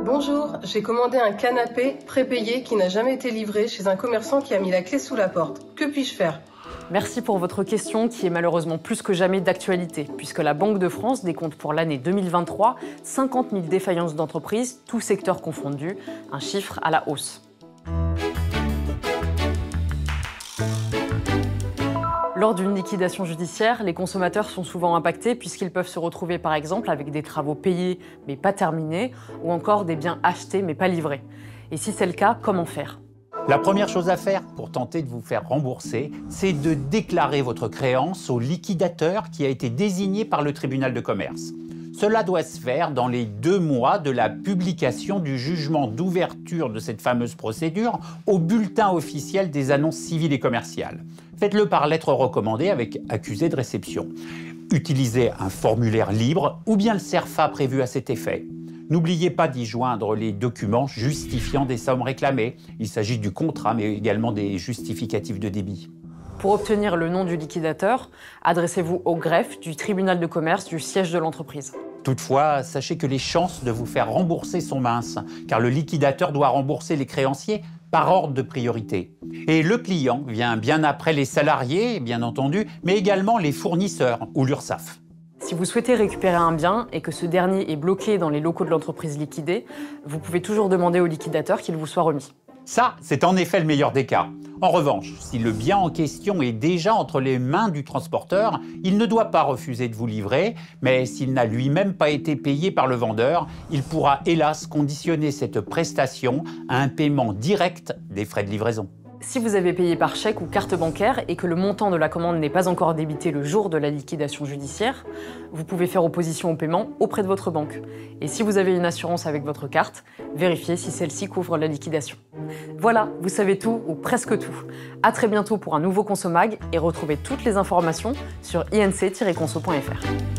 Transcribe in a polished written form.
Bonjour, j'ai commandé un canapé prépayé qui n'a jamais été livré chez un commerçant qui a mis la clé sous la porte. Que puis-je faire ? Merci pour votre question qui est malheureusement plus que jamais d'actualité, puisque la Banque de France décompte pour l'année 2023 50 000 défaillances d'entreprises, tous secteurs confondus, un chiffre à la hausse. Lors d'une liquidation judiciaire, les consommateurs sont souvent impactés puisqu'ils peuvent se retrouver par exemple avec des travaux payés mais pas terminés ou encore des biens achetés mais pas livrés. Et si c'est le cas, comment faire ? La première chose à faire pour tenter de vous faire rembourser, c'est de déclarer votre créance au liquidateur qui a été désigné par le tribunal de commerce. Cela doit se faire dans les 2 mois de la publication du jugement d'ouverture de cette fameuse procédure au bulletin officiel des annonces civiles et commerciales. Faites-le par lettre recommandée avec accusé de réception. Utilisez un formulaire libre ou bien le CERFA prévu à cet effet. N'oubliez pas d'y joindre les documents justifiant des sommes réclamées. Il s'agit du contrat, mais également des justificatifs de débit. Pour obtenir le nom du liquidateur, adressez-vous au greffe du tribunal de commerce du siège de l'entreprise. Toutefois, sachez que les chances de vous faire rembourser sont minces, car le liquidateur doit rembourser les créanciers par ordre de priorité. Et le client vient bien après les salariés, bien entendu, mais également les fournisseurs ou l'URSSAF. Si vous souhaitez récupérer un bien et que ce dernier est bloqué dans les locaux de l'entreprise liquidée, vous pouvez toujours demander au liquidateur qu'il vous soit remis. Ça, c'est en effet le meilleur des cas. En revanche, si le bien en question est déjà entre les mains du transporteur, il ne doit pas refuser de vous livrer, mais s'il n'a lui-même pas été payé par le vendeur, il pourra hélas conditionner cette prestation à un paiement direct des frais de livraison. Si vous avez payé par chèque ou carte bancaire et que le montant de la commande n'est pas encore débité le jour de la liquidation judiciaire, vous pouvez faire opposition au paiement auprès de votre banque. Et si vous avez une assurance avec votre carte, vérifiez si celle-ci couvre la liquidation. Voilà, vous savez tout ou presque tout. À très bientôt pour un nouveau Consomag et retrouvez toutes les informations sur inc-conso.fr.